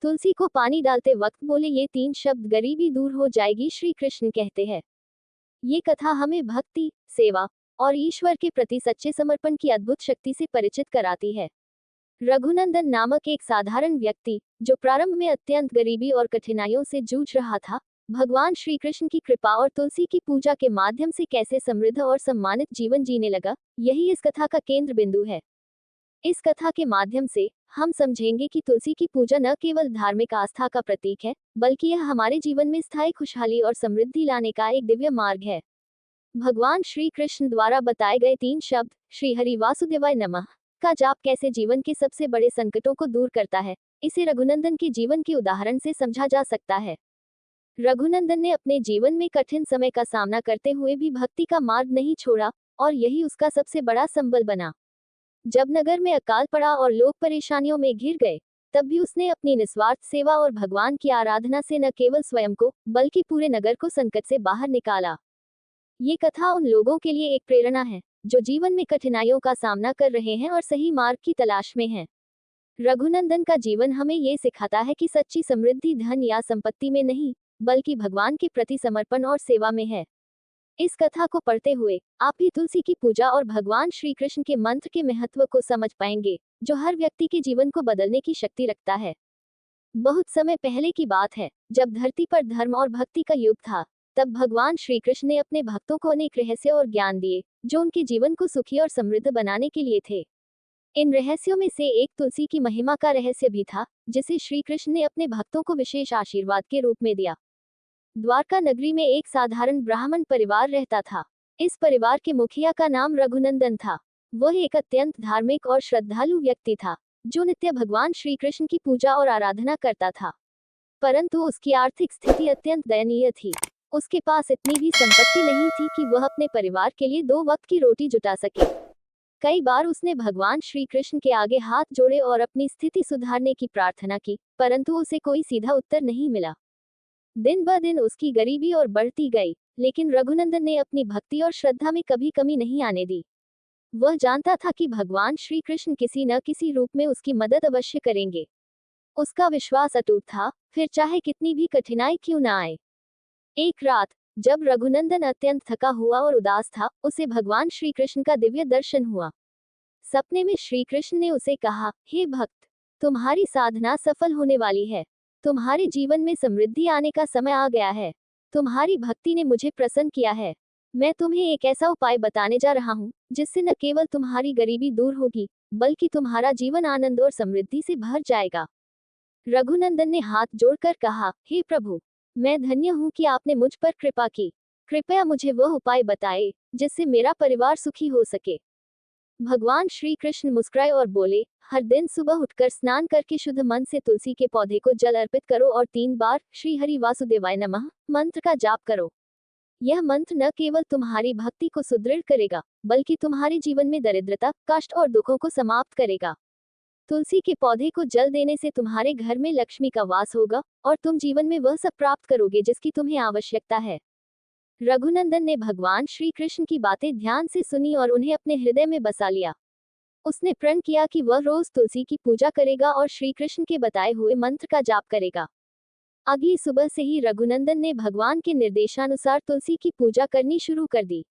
तुलसी को पानी डालते वक्त बोले ये 3 शब्द, गरीबी दूर हो जाएगी, श्री कृष्ण कहते हैं। ये कथा हमें भक्ति, सेवा और ईश्वर के प्रति सच्चे समर्पण की अद्भुत शक्ति से परिचित कराती है। रघुनंदन नामक एक साधारण व्यक्ति, जो प्रारंभ में अत्यंत गरीबी और कठिनाइयों से जूझ रहा था, भगवान श्री कृष्ण की कृपा और तुलसी की पूजा के माध्यम से कैसे समृद्ध और सम्मानित जीवन जीने लगा, यही इस कथा का केंद्र बिंदु है। इस कथा के माध्यम से हम समझेंगे कि तुलसी की पूजा न केवल धार्मिक आस्था का प्रतीक है, बल्कि यह हमारे जीवन में स्थायी खुशहाली और समृद्धि लाने का एक दिव्य मार्ग है। भगवान श्री कृष्ण द्वारा बताए गए 3 शब्द, श्री हरि वासुदेवाय नमः, का जाप कैसे जीवन के सबसे बड़े संकटों को दूर करता है, इसे रघुनंदन के जीवन के उदाहरण से समझा जा सकता है। रघुनंदन ने अपने जीवन में कठिन समय का सामना करते हुए भी भक्ति का मार्ग नहीं छोड़ा, और यही उसका सबसे बड़ा संबल बना। जब नगर में अकाल पड़ा और लोग परेशानियों में घिर गए, तब भी उसने अपनी निस्वार्थ सेवा और भगवान की आराधना से न केवल स्वयं को, बल्कि पूरे नगर को संकट से बाहर निकाला। ये कथा उन लोगों के लिए एक प्रेरणा है, जो जीवन में कठिनाइयों का सामना कर रहे हैं और सही मार्ग की तलाश में हैं। रघुनंदन का जीवन हमें ये सिखाता है कि सच्ची समृद्धि धन या संपत्ति में नहीं, बल्कि भगवान के प्रति समर्पण और सेवा में है। इस कथा को पढ़ते हुए आप भी तुलसी की पूजा और भगवान श्री कृष्ण के मंत्र के महत्व को समझ पाएंगे, जो हर व्यक्ति के जीवन को बदलने की शक्ति रखता है। बहुत समय पहले की बात है, जब धरती पर धर्म और भक्ति का युग था, तब भगवान श्री कृष्ण ने अपने भक्तों को अनेक रहस्य और ज्ञान दिए, जो उनके जीवन को सुखी और समृद्ध बनाने के लिए थे। इन रहस्यों में से एक तुलसी की महिमा का रहस्य भी था, जिसे श्री कृष्ण ने अपने भक्तों को विशेष आशीर्वाद के रूप में दिया। द्वारका नगरी में एक साधारण ब्राह्मण परिवार रहता था। इस परिवार के मुखिया का नाम रघुनंदन था। वह एक अत्यंत धार्मिक और श्रद्धालु व्यक्ति था, जो नित्य भगवान श्री कृष्ण की पूजा और आराधना करता था। परंतु उसकी आर्थिक स्थिति अत्यंत दयनीय थी। उसके पास इतनी भी संपत्ति नहीं थी कि वह अपने परिवार के लिए 2 वक्त की रोटी जुटा सके। कई बार उसने भगवान श्री कृष्ण के आगे हाथ जोड़े और अपनी स्थिति सुधारने की प्रार्थना की, परंतु उसे कोई सीधा उत्तर नहीं मिला। दिन ब दिन उसकी गरीबी और बढ़ती गई, लेकिन रघुनंदन ने अपनी भक्ति और श्रद्धा में कभी कमी नहीं आने दी। वह जानता था कि भगवान श्री कृष्ण किसी न किसी रूप में उसकी मदद अवश्य करेंगे। उसका विश्वास अटूट था, फिर चाहे कितनी भी कठिनाई क्यों न आए। एक रात, जब रघुनंदन अत्यंत थका हुआ और उदास था, उसे भगवान श्री कृष्ण का दिव्य दर्शन हुआ। सपने में श्री कृष्ण ने उसे कहा, हे भक्त, तुम्हारी साधना सफल होने वाली है। तुम्हारे जीवन में समृद्धि आने का समय आ गया है। तुम्हारी भक्ति ने मुझे प्रसन्न किया है। मैं तुम्हें एक ऐसा उपाय बताने जा रहा हूँ, जिससे न केवल तुम्हारी गरीबी दूर होगी, बल्कि तुम्हारा जीवन आनंद और समृद्धि से भर जाएगा। रघुनंदन ने हाथ जोड़कर कहा, हे प्रभु, मैं धन्य हूँ कि आपने मुझ पर कृपा की। कृपया मुझे वह उपाय बताए, जिससे मेरा परिवार सुखी हो सके। भगवान श्री कृष्ण मुस्कुराए और बोले, हर दिन सुबह उठकर स्नान करके शुद्ध मन से तुलसी के पौधे को जल अर्पित करो और 3 बार श्री हरि वासुदेवाय नमः मंत्र का जाप करो। यह मंत्र न केवल तुम्हारी भक्ति को सुदृढ़ करेगा, बल्कि तुम्हारे जीवन में दरिद्रता, कष्ट और दुखों को समाप्त करेगा। तुलसी के पौधे को जल देने से तुम्हारे घर में लक्ष्मी का वास होगा, और तुम जीवन में वह सब प्राप्त करोगे जिसकी तुम्हें आवश्यकता है। रघुनंदन ने भगवान श्री कृष्ण की बातें ध्यान से सुनी और उन्हें अपने हृदय में बसा लिया। उसने प्रण किया कि वह रोज तुलसी की पूजा करेगा और श्री कृष्ण के बताए हुए मंत्र का जाप करेगा। अगली सुबह से ही रघुनंदन ने भगवान के निर्देशानुसार तुलसी की पूजा करनी शुरू कर दी।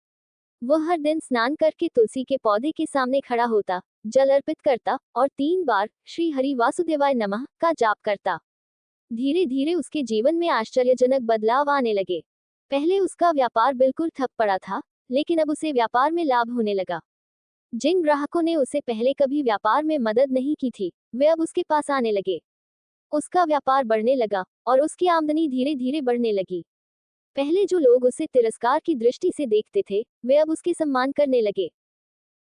वह हर दिन स्नान करके तुलसी के पौधे के सामने खड़ा होता, जल अर्पित करता और 3 बार श्री हरि वासुदेवाय नमः का जाप करता। धीरे धीरे उसके जीवन में आश्चर्यजनक बदलाव आने लगे। पहले उसका व्यापार बिल्कुल ठप पड़ा था, लेकिन अब उसे व्यापार में लाभ होने लगा। जिन ग्राहकों ने उसे पहले कभी व्यापार में मदद नहीं की थी, वे अब उसके पास आने लगे। उसका व्यापार बढ़ने लगा और उसकी आमदनी धीरे धीरे बढ़ने लगी। पहले जो लोग उसे तिरस्कार की दृष्टि से देखते थे, वे अब उसके सम्मान करने लगे।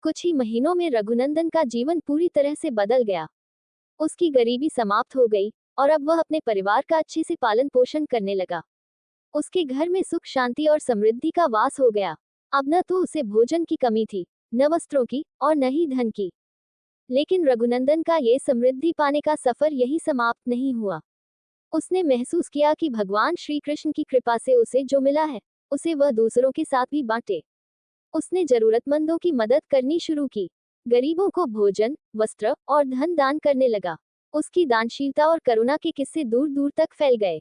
कुछ ही महीनों में रघुनंदन का जीवन पूरी तरह से बदल गया। उसकी गरीबी समाप्त हो गई और अब वह अपने परिवार का अच्छे से पालन पोषण करने लगा। उसके घर में सुख शांति और समृद्धि का वास हो गया। अब न तो उसे भोजन की कमी थी, न वस्त्रों की और न ही धन की। लेकिन रघुनंदन का ये समृद्धि पाने का सफर यही समाप्त नहीं हुआ। उसने महसूस किया कि भगवान श्री कृष्ण की कृपा से उसे जो मिला है, उसे वह दूसरों के साथ भी बांटे। उसने जरूरतमंदों की मदद करनी शुरू की, गरीबों को भोजन, वस्त्र और धन दान करने लगा। उसकी दानशीलता और करुणा के किस्से दूर दूर तक फैल गए।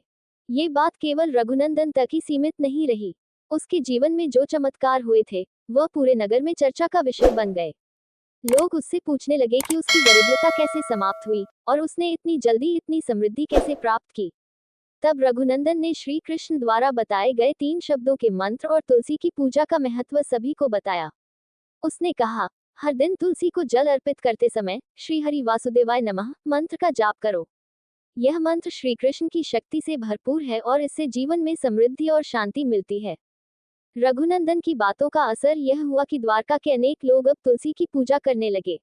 ये बात केवल रघुनंदन तक ही सीमित नहीं रही। उसके जीवन में जो चमत्कार हुए थे, वह पूरे नगर में चर्चा का विषय बन गए। लोग उससे पूछने लगे कि उसकी दरिद्रता कैसे समाप्त हुई और उसने इतनी जल्दी इतनी समृद्धि कैसे प्राप्त की। तब रघुनंदन ने श्री कृष्ण द्वारा बताए गए 3 शब्दों के मंत्र और तुलसी की पूजा का महत्व सभी को बताया। उसने कहा, हर दिन तुलसी को जल अर्पित करते समय श्री हरि वासुदेवाय नमः मंत्र का जाप करो। यह मंत्र श्री कृष्ण की शक्ति से भरपूर है और इससे जीवन में समृद्धि और शांति मिलती है। रघुनंदन की बातों का असर यह हुआ कि द्वारका के अनेक लोग अब तुलसी की पूजा करने लगे।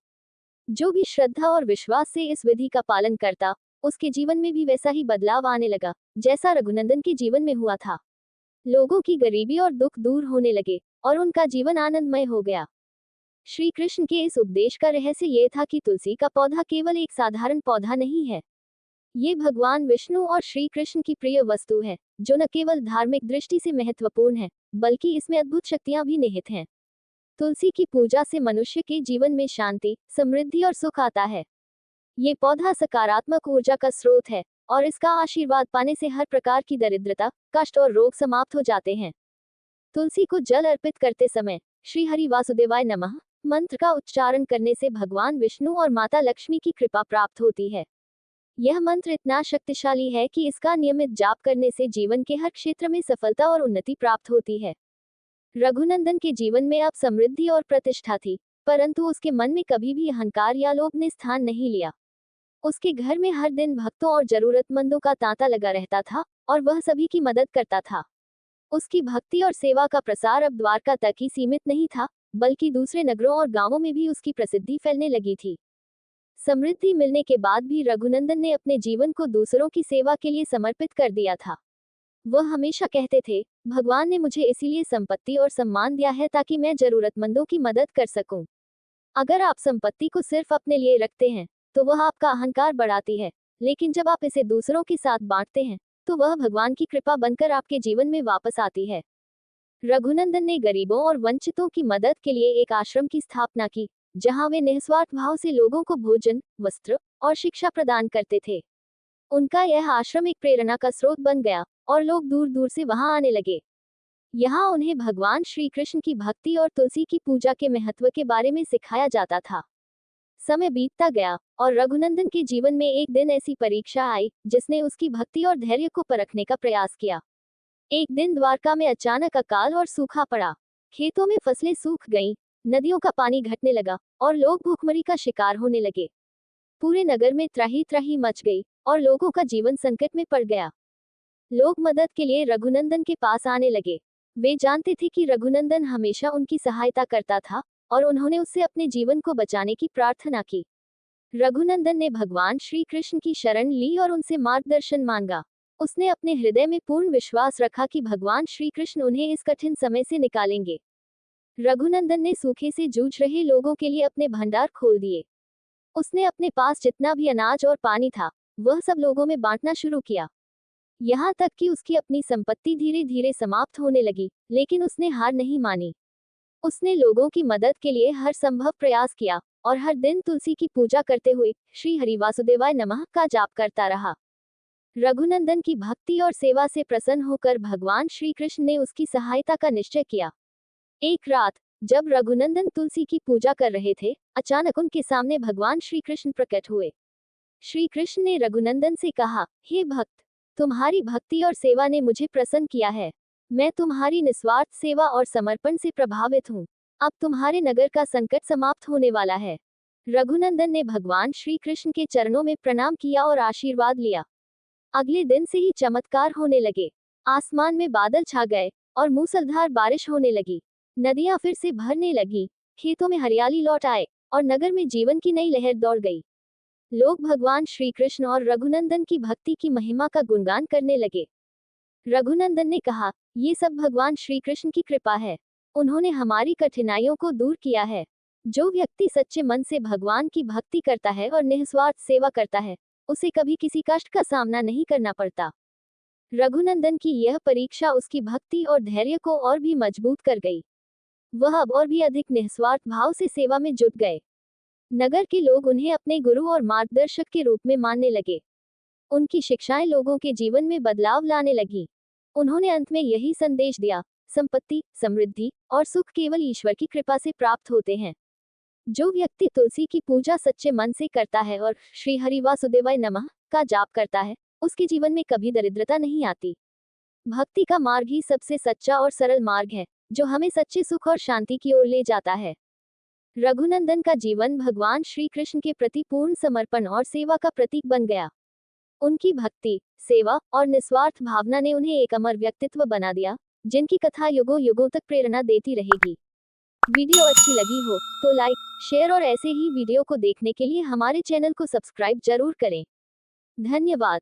जो भी श्रद्धा और विश्वास से इस विधि का पालन करता, उसके जीवन में भी वैसा ही बदलाव आने लगा, जैसा रघुनंदन के जीवन में हुआ था। लोगों की गरीबी और दुख दूर होने लगे और उनका जीवन आनंदमय हो गया। श्री कृष्ण के इस उपदेश का रहस्य ये था कि तुलसी का पौधा केवल एक साधारण पौधा नहीं है। ये भगवान विष्णु और श्री कृष्ण की प्रिय वस्तु है, जो न केवल धार्मिक दृष्टि से महत्वपूर्ण है, बल्कि इसमें अद्भुत शक्तियां भी निहित हैं। तुलसी की पूजा से मनुष्य के जीवन में शांति, समृद्धि और सुख आता है। ये पौधा सकारात्मक ऊर्जा का स्रोत है और इसका आशीर्वाद पाने से हर प्रकार की दरिद्रता, कष्ट और रोग समाप्त हो जाते हैं। तुलसी को जल अर्पित करते समय श्री हरि वासुदेवाय नमः मंत्र का उच्चारण करने से भगवान विष्णु और माता लक्ष्मी की कृपा प्राप्त होती है। यह मंत्र इतना शक्तिशाली है कि इसका नियमित जाप करने से जीवन के हर क्षेत्र में सफलता और उन्नति प्राप्त होती है। रघुनंदन के जीवन में अब समृद्धि और प्रतिष्ठा थी, परंतु उसके मन में कभी भी अहंकार या लोभ ने स्थान नहीं लिया। उसके घर में हर दिन भक्तों और जरूरतमंदों का तांता लगा रहता था और वह सभी की मदद करता था। उसकी भक्ति और सेवा का प्रसार अब द्वारका तक ही सीमित नहीं था, बल्कि दूसरे नगरों और गांवों में भी उसकी प्रसिद्धि फैलने लगी थी। समृद्धि मिलने के बाद भी रघुनंदन ने अपने जीवन को दूसरों की सेवा के लिए समर्पित कर दिया था। वह हमेशा कहते थे, भगवान ने मुझे इसीलिए संपत्ति और सम्मान दिया है ताकि मैं जरूरतमंदों की मदद कर सकूं। अगर आप संपत्ति को सिर्फ अपने लिए रखते हैं, तो वह आपका अहंकार बढ़ाती है, लेकिन जब आप इसे दूसरों के साथ बांटते हैं, तो वह भगवान की कृपा बनकर आपके जीवन में वापस आती है। रघुनंदन ने गरीबों और वंचितों की मदद के लिए एक आश्रम की स्थापना की, जहां वे निस्वार्थ भाव से लोगों को भोजन, वस्त्र और शिक्षा प्रदान करते थे। उनका यह आश्रम एक प्रेरणा का स्रोत बन गया और लोग दूर दूर से वहां आने लगे। यहाँ उन्हें भगवान श्री कृष्ण की भक्ति और तुलसी की पूजा के महत्व के बारे में सिखाया जाता था। समय बीतता गया और रघुनंदन के जीवन में एक दिन ऐसी परीक्षा आई जिसने उसकी भक्ति और धैर्य को परखने का प्रयास किया। एक दिन द्वारका में अचानक अकाल और सूखा पड़ा। खेतों में फसलें सूख गईं, नदियों का पानी घटने लगा और लोग भूखमरी का शिकार होने लगे। पूरे नगर में त्राही त्राही मच गई और लोगों का जीवन संकट में पड़ गया। लोग मदद के लिए रघुनंदन के पास आने लगे। वे जानते थे कि रघुनंदन हमेशा उनकी सहायता करता था और उन्होंने उससे अपने जीवन को बचाने की प्रार्थना की। रघुनंदन ने भगवान श्री कृष्ण की शरण ली और उनसे मार्गदर्शन मांगा। उसने अपने हृदय में पूर्ण विश्वास रखा कि भगवान श्री कृष्ण उन्हें इस कठिन समय से निकालेंगे। रघुनंदन ने सूखे से जूझ रहे लोगों के लिए अपने भंडार खोल दिए। उसने अपने पास जितना भी अनाज और पानी था, वह सब लोगों में बांटना शुरू किया। यहाँ तक कि उसकी अपनी संपत्ति धीरे धीरे समाप्त होने लगी, लेकिन उसने हार नहीं मानी। उसने लोगों की मदद के लिए हर संभव प्रयास किया और हर दिन तुलसी की पूजा करते हुए श्री हरि वासुदेवाय नमः का जाप करता रहा। रघुनंदन की भक्ति और सेवा से प्रसन्न होकर भगवान श्री कृष्ण ने उसकी सहायता का निश्चय किया। एक रात जब रघुनंदन तुलसी की पूजा कर रहे थे, अचानक उनके सामने भगवान श्री कृष्ण प्रकट हुए। श्री कृष्ण ने रघुनंदन से कहा, हे भक्त, तुम्हारी भक्ति और सेवा ने मुझे प्रसन्न किया है। मैं तुम्हारी निस्वार्थ सेवा और समर्पण से प्रभावित हूँ। अब तुम्हारे नगर का संकट समाप्त होने वाला है। रघुनंदन ने भगवान श्री कृष्ण के चरणों में प्रणाम किया और आशीर्वाद लिया। अगले दिन से ही चमत्कार होने लगे। आसमान में बादल छा गए और मूसलाधार बारिश होने लगी। नदियां फिर से भरने लगी, खेतों में हरियाली लौट आए और नगर में जीवन की नई लहर दौड़ गई। लोग भगवान श्री कृष्ण और रघुनंदन की भक्ति की महिमा का गुणगान करने लगे। रघुनंदन ने कहा, ये सब भगवान श्री कृष्ण की कृपा है। उन्होंने हमारी कठिनाइयों को दूर किया है। जो व्यक्ति सच्चे मन से भगवान की भक्ति करता है और निस्वार्थ सेवा करता है, उसे कभी किसी कष्ट का सामना नहीं करना पड़ता। रघुनंदन की यह परीक्षा उसकी भक्ति और धैर्य को और भी मजबूत कर गई। वह अब और भी अधिक निस्वार्थ भाव से सेवा में जुट गए। नगर के लोग उन्हें अपने गुरु और मार्गदर्शक के रूप में मानने लगे। उनकी शिक्षाएं लोगों के जीवन में बदलाव लाने लगी। उन्होंने अंत में यही संदेश दिया, संपत्ति, समृद्धि और सुख केवल ईश्वर की कृपा से प्राप्त होते हैं। जो व्यक्ति तुलसी की पूजा सच्चे मन से करता है और श्री हरि वासुदेवाय नमः का जाप करता है, उसके जीवन में कभी दरिद्रता नहीं आती। भक्ति का मार्ग ही सबसे सच्चा और सरल मार्ग है, जो हमें सच्चे सुख और शांति की ओर ले जाता है। रघुनंदन का जीवन भगवान श्री कृष्ण के प्रति पूर्ण समर्पण और सेवा का प्रतीक बन गया। उनकी भक्ति, सेवा और निस्वार्थ भावना ने उन्हें एक अमर व्यक्तित्व बना दिया, जिनकी कथा युगों युगों तक प्रेरणा देती रहेगी। वीडियो अच्छी लगी हो तो लाइक, शेयर और ऐसे ही वीडियो को देखने के लिए हमारे चैनल को सब्सक्राइब जरूर करें। धन्यवाद।